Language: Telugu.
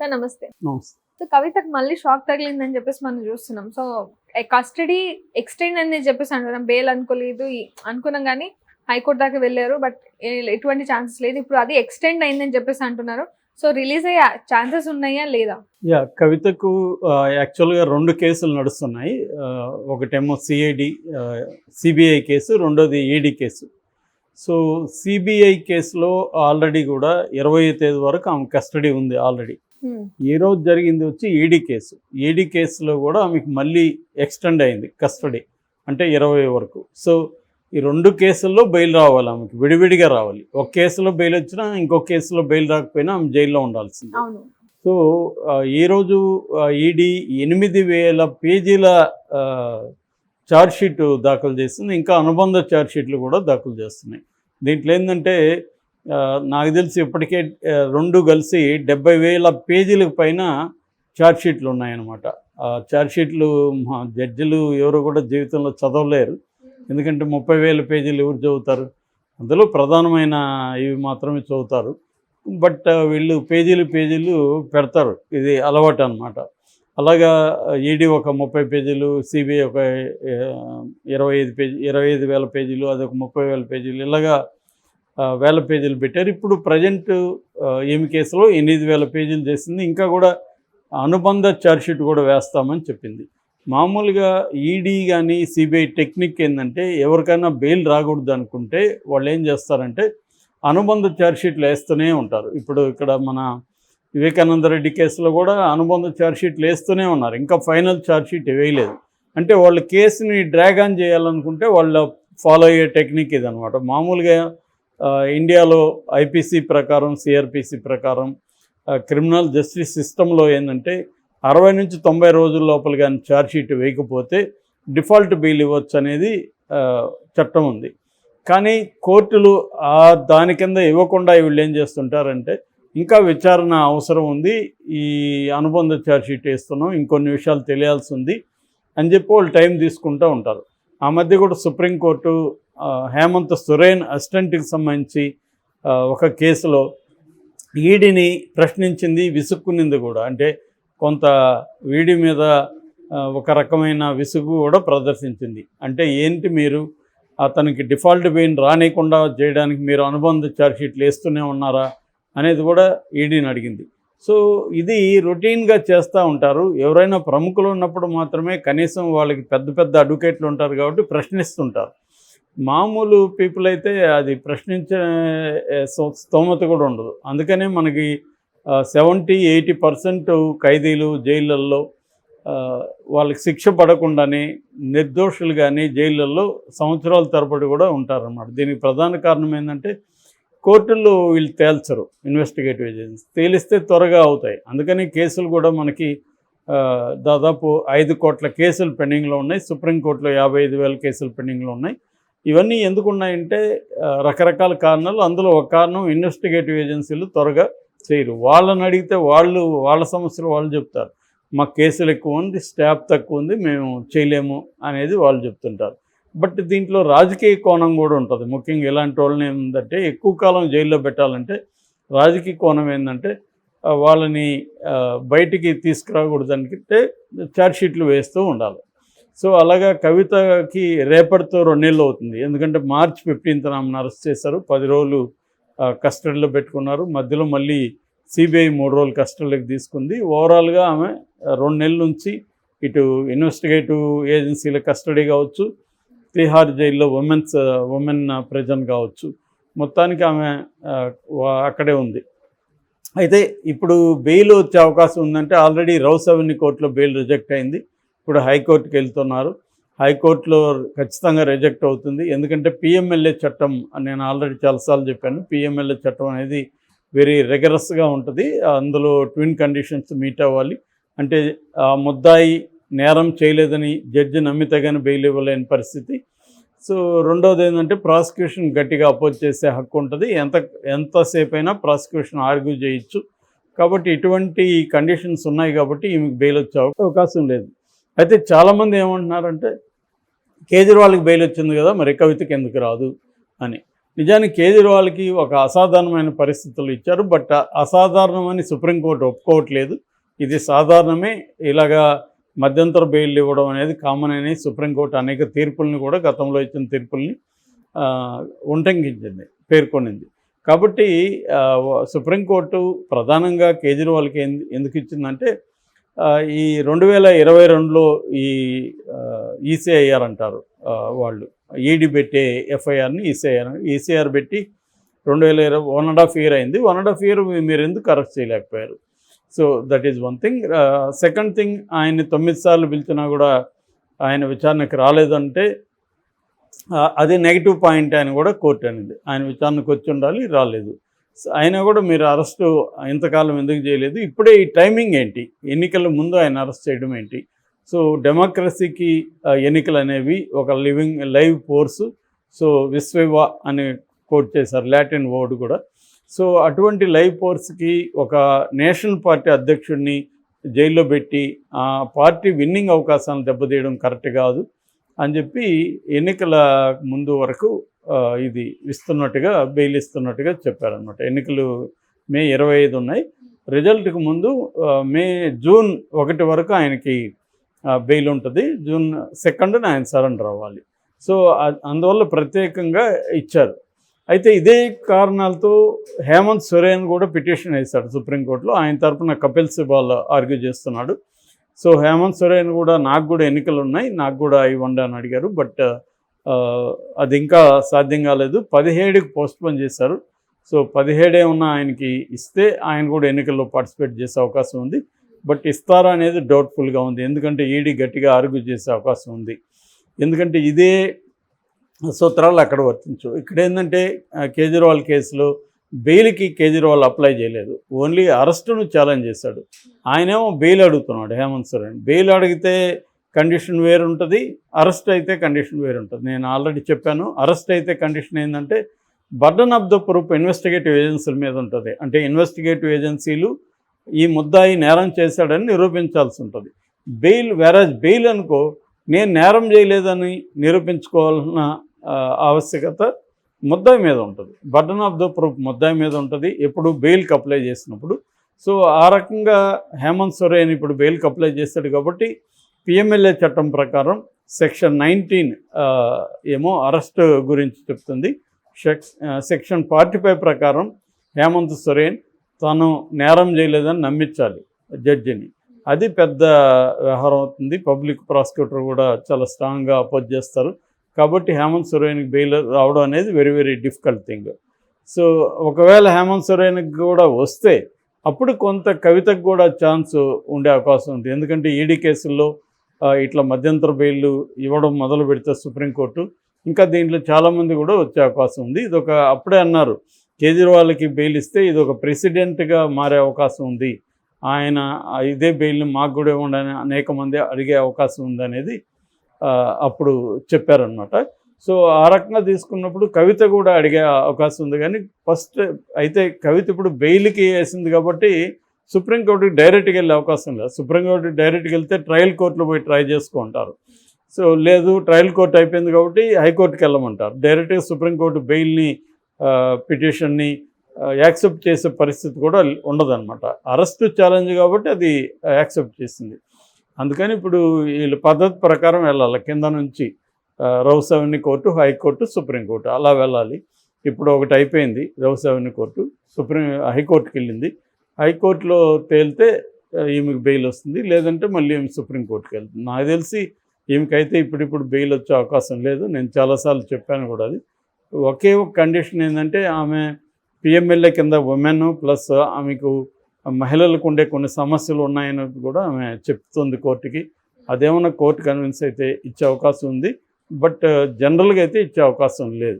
సార్ నమస్తే. నమస్తే. సో కవితకి మళ్ళీ షాక్ తగిలిందని చెప్పేసి మనం చూస్తున్నాం. సో కస్టడీ ఎక్స్టెండ్ అని చెప్పేసి అంటున్నాం. బెయిల్ అనుకోలేదు అనుకున్నాం కానీ హైకోర్టు దాకా వెళ్ళారు. బట్ ఎటువంటి ఛాన్సెస్ లేదు. ఇప్పుడు అది ఎక్స్టెండ్ అయిందని చెప్పేసి అంటున్నారు. సో రిలీజ్ అయ్యే ఛాన్సెస్ ఉన్నాయా లేదా? కవితకు యాక్చువల్గా 2 కేసులు నడుస్తున్నాయి. ఒకటేమో సిబిఐ కేసు, రెండోది ఈడీ కేసు. సో సిబిఐ కేసులో ఆల్రెడీ కూడా 20వ తేదీ వరకు ఆమె కస్టడీ ఉంది ఆల్రెడీ. ఈ రోజు జరిగింది వచ్చి ఈడీ కేసు. ఈడీ కేసులో కూడా ఆమెకు మళ్ళీ ఎక్స్టెండ్ అయింది కస్టడీ, అంటే 20 వరకు. సో ఈ 2 కేసుల్లో బెయిల్ రావాలి, ఆమెకి విడివిడిగా రావాలి. ఒక కేసులో బెయిల్ వచ్చినా ఇంకొక కేసులో బెయిల్ రాకపోయినా ఆమె జైల్లో ఉండాల్సింది. సో ఈరోజు ఈడీ 8,000 పేజీల ఛార్జ్షీట్ దాఖలు చేస్తుంది. ఇంకా అనుబంధ ఛార్జ్షీట్లు కూడా దాఖలు చేస్తున్నాయి. దీంట్లో ఏంటంటే నాకు తెలిసి ఇప్పటికే 2 కలిసి 70,000 పేజీలకు పైన ఛార్జ్షీట్లు ఉన్నాయన్నమాట. ఛార్జ్షీట్లు మా జడ్జిలు ఎవరు కూడా జీవితంలో చదవలేరు. ఎందుకంటే 30,000 పేజీలు ఎవరు చదువుతారు? అందులో ప్రధానమైన ఇవి మాత్రమే చదువుతారు. బట్ వీళ్ళు పేజీలు పెడతారు. ఇది అలవాటు అన్నమాట. అలాగా ఈడీ ఒక 30 పేజీలు, సిబిఐ ఒక 25,000 పేజీలు, అదొక 30,000 పేజీలు, ఇలాగా 1000 పేజీలు పెట్టారు. ఇప్పుడు ప్రజెంట్ ఈమె కేసులో 8,000 పేజీలు చేసింది. ఇంకా కూడా అనుబంధ ఛార్జ్షీట్ కూడా వేస్తామని చెప్పింది. మామూలుగా ఈడీ కానీ సిబిఐ టెక్నిక్ ఏంటంటే ఎవరికైనా బెయిల్ రాకూడదు అనుకుంటే వాళ్ళు ఏం చేస్తారంటే అనుబంధ ఛార్జ్షీట్లు వేస్తూనే ఉంటారు. ఇప్పుడు ఇక్కడ మన వివేకానంద రెడ్డి కేసులో కూడా అనుబంధ ఛార్జ్షీట్లు వేస్తూనే ఉన్నారు. ఇంకా ఫైనల్ ఛార్జ్షీట్ వేయలేదు. అంటే వాళ్ళు కేసుని డ్రాగ్ ఆన్ చేయాలనుకుంటే వాళ్ళు ఫాలో అయ్యే టెక్నిక్ ఇదనమాట. మామూలుగా ఇండియాలో ఐపీసీ ప్రకారం, సిఆర్పిసి ప్రకారం క్రిమినల్ జస్టిస్ సిస్టంలో ఏంటంటే 60 నుంచి 90 రోజుల లోపల కానీ ఛార్జ్షీట్ వేయకపోతే డిఫాల్ట్ బెయిల్ ఇవ్వచ్చు అనేది చట్టం ఉంది. కానీ కోర్టులు దాని కింద ఇవ్వకుండా వీళ్ళు ఏం చేస్తుంటారంటే ఇంకా విచారణ అవసరం ఉంది, ఈ అనుబంధ ఛార్జ్షీట్ వేస్తున్నాం, ఇంకొన్ని విషయాలు తెలియాల్సి ఉంది అని చెప్పి వాళ్ళు టైం తీసుకుంటూ ఉంటారు. ఆ మధ్య కూడా సుప్రీంకోర్టు హేమంత్ సొరేన్ అసిస్టెంట్కి సంబంధించి ఒక కేసులో ఈడీని ప్రశ్నించింది, విసుక్కునింది కూడా. అంటే కొంత ఈడీ మీద ఒక రకమైన విసుగు కూడా ప్రదర్శించింది. అంటే ఏంటి మీరు అతనికి డిఫాల్ట్ బెయిల్ రానియకుండా చేయడానికి మీరు అనుబంధ ఛార్జ్షీట్లు వేస్తూనే ఉన్నారా అనేది కూడా ఈడీని అడిగింది. సో ఇది రొటీన్గా చేస్తూ ఉంటారు. ఎవరైనా ప్రముఖులు ఉన్నప్పుడు మాత్రమే కనీసం వాళ్ళకి పెద్ద అడ్వకేట్లు ఉంటారు కాబట్టి ప్రశ్నిస్తుంటారు. మామూలు పీపుల్ అయితే అది ప్రశ్నించే స్తోమత కూడా ఉండదు. అందుకనే మనకి 70-80% ఖైదీలు జైళ్ళల్లో వాళ్ళకి శిక్ష పడకుండానే నిర్దోషులు కానీ జైళ్ళల్లో సంవత్సరాల తరబడి కూడా ఉంటారన్నమాట. దీనికి ప్రధాన కారణం ఏంటంటే కోర్టుల్లో వీళ్ళు తేల్చరు. ఇన్వెస్టిగేటివ్ ఏజెన్సీ తేలిస్తే త్వరగా అవుతాయి. అందుకని కేసులు కూడా మనకి దాదాపు 5 కోట్ల కేసులు పెండింగ్లో ఉన్నాయి. సుప్రీంకోర్టులో 55,000 కేసులు పెండింగ్లో ఉన్నాయి. ఇవన్నీ ఎందుకు ఉన్నాయంటే రకరకాల కారణాలు. అందులో ఒక కారణం ఇన్వెస్టిగేటివ్ ఏజెన్సీలు త్వరగా చేయరు. వాళ్ళని అడిగితే వాళ్ళ సమస్యలు వాళ్ళు చెప్తారు. మాకు కేసులు ఎక్కువ ఉంది, స్టాఫ్ తక్కువ ఉంది, మేము చేయలేము అనేది వాళ్ళు చెప్తుంటారు. బట్ దీంట్లో రాజకీయ కోణం కూడా ఉంటుంది. ముఖ్యంగా ఇలాంటి వాళ్ళని ఏంటంటే ఎక్కువ కాలం జైల్లో పెట్టాలంటే రాజకీయ కోణం ఏంటంటే వాళ్ళని బయటికి తీసుకురాకూడదంటే ఛార్జ్షీట్లు వేస్తూ ఉండాలి. సో అలాగా కవితకి రేపటితో 2 నెలలు అవుతుంది. ఎందుకంటే March 15th ఆమెను అరెస్ట్ చేశారు. 10 రోజులు కస్టడీలో పెట్టుకున్నారు. మధ్యలో మళ్ళీ సిబిఐ 3 రోజులు కస్టడీలోకి తీసుకుంది. ఓవరాల్గా ఆమె 2 నెలల నుంచి ఇటు ఇన్వెస్టిగేటివ్ ఏజెన్సీల కస్టడీ కావచ్చు, తిహార్ జైల్లో ఉమెన్ ప్రిజన్ కావచ్చు, మొత్తానికి ఆమె అక్కడే ఉంది. అయితే ఇప్పుడు బెయిల్ వచ్చే అవకాశం ఉందంటే ఆల్రెడీ రౌస్ అవెన్యూ కోర్టులో బెయిల్ రిజెక్ట్ అయింది. ఇప్పుడు హైకోర్టుకి వెళ్తున్నారు. హైకోర్టులో ఖచ్చితంగా రిజెక్ట్ అవుతుంది. ఎందుకంటే పిఎంఎల్ఏ చట్టం నేను ఆల్రెడీ చాలాసార్లు చెప్పాను. పిఎంఎల్ఏ చట్టం అనేది వెరీ రిగరస్గా ఉంటుంది. అందులో ట్విన్ కండిషన్స్ మీట్ అవ్వాలి. అంటే ముద్దాయి నేరం చేయలేదని జడ్జి నమ్మితే కానీ బెయిల్ ఇవ్వలేని పరిస్థితి. సో రెండోది ఏంటంటే ప్రాసిక్యూషన్ గట్టిగా అపోజ్ చేసే హక్కు ఉంటుంది. ఎంతసేపు అయినా ప్రాసిక్యూషన్ ఆర్గ్యూ చేయొచ్చు. కాబట్టి ఇటువంటి కండిషన్స్ ఉన్నాయి కాబట్టి ఈమెకు బెయిల్ వచ్చే అవకాశం లేదు. అయితే చాలామంది ఏమంటున్నారంటే కేజ్రీవాల్కి బెయిల్ వచ్చింది కదా, మరి కవితకి ఎందుకు రాదు అని. నిజానికి కేజ్రీవాల్కి ఒక అసాధారణమైన పరిస్థితులు ఇచ్చారు. బట్ అసాధారణమని సుప్రీంకోర్టు ఒప్పుకోవట్లేదు. ఇది సాధారణమే. ఇలాగా మధ్యంతర బెయిల్ ఇవ్వడం అనేది కామన్ అని సుప్రీంకోర్టు అనేక తీర్పుల్ని కూడా గతంలో ఇచ్చిన తీర్పుల్ని ఉల్లంఘించింది, పేర్కొనింది. కాబట్టి సుప్రీంకోర్టు ప్రధానంగా కేజ్రీవాల్కి ఎందుకు ఇచ్చిందంటే ఈ 2022లో ఈ ఈసీఐఆర్ అంటారు వాళ్ళు, ఈడీ పెట్టే ఎఫ్ఐఆర్ని ఈసీఆర్ పెట్టి 2020 1.5 year అయింది. 1.5 year మీరు ఎందుకు అరెస్ట్ చేయలేకపోయారు? So that is one thing. Second thing, ఆయన్ని 9 సార్లు పిలిచినా కూడా ఆయన విచారణకు రాలేదంటే అది నెగిటివ్ పాయింట్ అని కూడా కోర్టు అనేది. ఆయన విచారణకు వచ్చి ఉండాలి, రాలేదు. అయినా కూడా మీరు అరెస్టు ఇంతకాలం ఎందుకు చేయలేదు? ఇప్పుడే ఈ టైమింగ్ ఏంటి? ఎన్నికల ముందు ఆయన అరెస్ట్ చేయడం ఏంటి? సో డెమోక్రసీకి ఎన్నికలు అనేవి ఒక లైవ్ ఫోర్సు. సో విశ్వవా అని కోట్ చేశారు, లాటిన్ వర్డ్ కూడా. సో అటువంటి లైవ్ ఫోర్స్కి ఒక నేషనల్ పార్టీ అధ్యక్షుడిని జైల్లో పెట్టి ఆ పార్టీ విన్నింగ్ అవకాశాలను దెబ్బతీయడం కరెక్ట్ కాదు అని చెప్పి ఎన్నికల ముందు వరకు ఇది ఇస్తున్నట్టుగా, బెయిల్ ఇస్తున్నట్టుగా చెప్పారనమాట. ఎన్నికలు మే 25 ఉన్నాయి. రిజల్ట్కి ముందు జూన్ 1 వరకు ఆయనకి బెయిల్ ఉంటుంది. జూన్ 2న ఆయన సరెండర్ అవ్వాలి. సో అందువల్ల ప్రత్యేకంగా ఇచ్చారు. అయితే ఇదే కారణాలతో హేమంత్ సోరెన్ కూడా పిటిషన్ వేశాడు సుప్రీంకోర్టులో. ఆయన తరపున కపిల్ సిబాల్ ఆర్గ్యూ చేస్తున్నాడు. సో హేమంత్ సోరెన్ కూడా నాకు కూడా ఎన్నికలు ఉన్నాయి, నాకు కూడా ఇవ్వండి అని అడిగారు. బట్ అది ఇంకా సాధ్యం కాలేదు. 17కి పోస్ట్పోన్ చేశారు. సో 17 ఉన్న ఆయనకి ఇస్తే ఆయన కూడా ఎన్నికల్లో పార్టిసిపేట్ చేసే అవకాశం ఉంది. బట్ ఇస్తారా అనేది డౌట్ఫుల్గా ఉంది. ఎందుకంటే ఈడీ గట్టిగా ఆర్గ్యూ చేసే అవకాశం ఉంది. ఎందుకంటే ఇదే సూత్రాలు అక్కడ వర్తించు. ఇక్కడ ఏంటంటే కేజ్రీవాల్ కేసులో బెయిల్కి కేజ్రీవాల్ అప్లై చేయలేదు, ఓన్లీ అరెస్టును ఛాలెంజ్ చేశాడు. ఆయనేమో బెయిల్ అడుగుతున్నాడు హేమంత్ సోరెన్. బెయిల్ అడిగితే కండిషన్ వేరు ఉంటుంది, అరెస్ట్ అయితే కండిషన్ వేరు ఉంటుంది. నేను ఆల్రెడీ చెప్పాను, అరెస్ట్ అయితే కండిషన్ ఏంటంటే burden of the proof investigative ఏజెన్సీల మీద ఉంటుంది. అంటే ఇన్వెస్టిగేటివ్ ఏజెన్సీలు ఈ ముద్దాయి నేరం చేశాడని నిరూపించాల్సి ఉంటుంది. బెయిల్ అనుకో, నేను నేరం చేయలేదని నిరూపించుకోవాల్సిన ఆవశ్యకత ముద్దాయి మీద ఉంటుంది. బర్డన్ ఆఫ్ ద ప్రూఫ్ ముద్దాయి మీద ఉంటుంది ఎప్పుడు బెయిల్కి అప్లై చేసినప్పుడు. సో ఆ రకంగా హేమంత్ సోరెన్ ఇప్పుడు బెయిల్కి అప్లై చేశాడు కాబట్టి పిఎంఎల్ఏ చట్టం ప్రకారం సెక్షన్ 19 ఏమో అరెస్ట్ గురించి చెప్తుంది. సెక్షన్ 45 ప్రకారం హేమంత్ సోరెన్ తాను నేరం చేయలేదని నమ్మించాలి జడ్జిని. అది పెద్ద వ్యవహారం అవుతుంది. పబ్లిక్ ప్రాసిక్యూటర్ కూడా చాలా స్ట్రాంగ్గా అపోజ్ చేస్తారు. కాబట్టి హేమంత్ సోరెన్కి బెయిల్ రావడం అనేది very very difficult thing. So ఒకవేళ హేమంత్ సోరెన్కి కూడా వస్తే అప్పుడు కొంత కవితకు కూడా ఛాన్స్ ఉండే అవకాశం ఉంది. ఎందుకంటే ఈడీ కేసుల్లో ఇట్లా మధ్యంతర బెయిల్ ఇవ్వడం మొదలు పెడితే సుప్రీంకోర్టు, ఇంకా దీంట్లో చాలామంది కూడా వచ్చే అవకాశం ఉంది. ఇదొక అప్పుడే అన్నారు, కేజ్రీవాల్కి బెయిల్ ఇస్తే ఇది ఒక ప్రెసిడెంట్గా మారే అవకాశం ఉంది, ఆయన ఇదే బెయిల్ని మాకు కూడా ఇవ్వండి అని అనేక మంది అడిగే అవకాశం ఉందనేది అప్పుడు చెప్పారనమాట. సో ఆ రకంగా తీసుకున్నప్పుడు కవిత కూడా అడిగే అవకాశం ఉంది. కానీ ఫస్ట్ అయితే కవిత ఇప్పుడు బెయిల్కి వేసింది కాబట్టి సుప్రీంకోర్టుకి డైరెక్ట్గా వెళ్ళే అవకాశం లేదు. సుప్రీంకోర్టుకి డైరెక్ట్గా వెళ్తే ట్రయల్ కోర్టులో పోయి ట్రై చేసుకుంటారు. సో లేదు, ట్రయల్ కోర్టు అయిపోయింది కాబట్టి హైకోర్టుకి వెళ్ళమంటారు. డైరెక్ట్గా సుప్రీంకోర్టు బెయిల్ని పిటిషన్ని యాక్సెప్ట్ చేసే పరిస్థితి కూడా ఉండదన్నమాట. అరెస్టు ఛాలెంజ్ కాబట్టి అది యాక్సెప్ట్ చేసింది. అందుకని ఇప్పుడు వీళ్ళ పద్ధతి ప్రకారం వెళ్ళాలి, కింద నుంచి rows avenue court, high court, supreme court అలా వెళ్ళాలి. ఇప్పుడు ఒకటి అయిపోయింది, రౌస్ అవెన్యూ కోర్టు, హైకోర్టుకి వెళ్ళింది. హైకోర్టులో తేలితే ఈమెకి బెయిల్ వస్తుంది, లేదంటే మళ్ళీ ఈమె సుప్రీంకోర్టుకి వెళ్తుంది. నాకు తెలిసి ఈమెకైతే ఇప్పుడు బెయిల్ వచ్చే అవకాశం లేదు. నేను చాలాసార్లు చెప్పాను కూడా అది. ఒకే ఒక కండిషన్ ఏంటంటే ఆమె పిఎంఎల్ఏ కింద ఉమెన్ ప్లస్ ఆమెకు మహిళలకు ఉండే కొన్ని సమస్యలు ఉన్నాయని కూడా ఆమె చెప్తుంది కోర్టుకి. అదేమన్నా కోర్టు కన్విన్స్ అయితే ఇచ్చే అవకాశం ఉంది. బట్ జనరల్గా అయితే ఇచ్చే అవకాశం లేదు.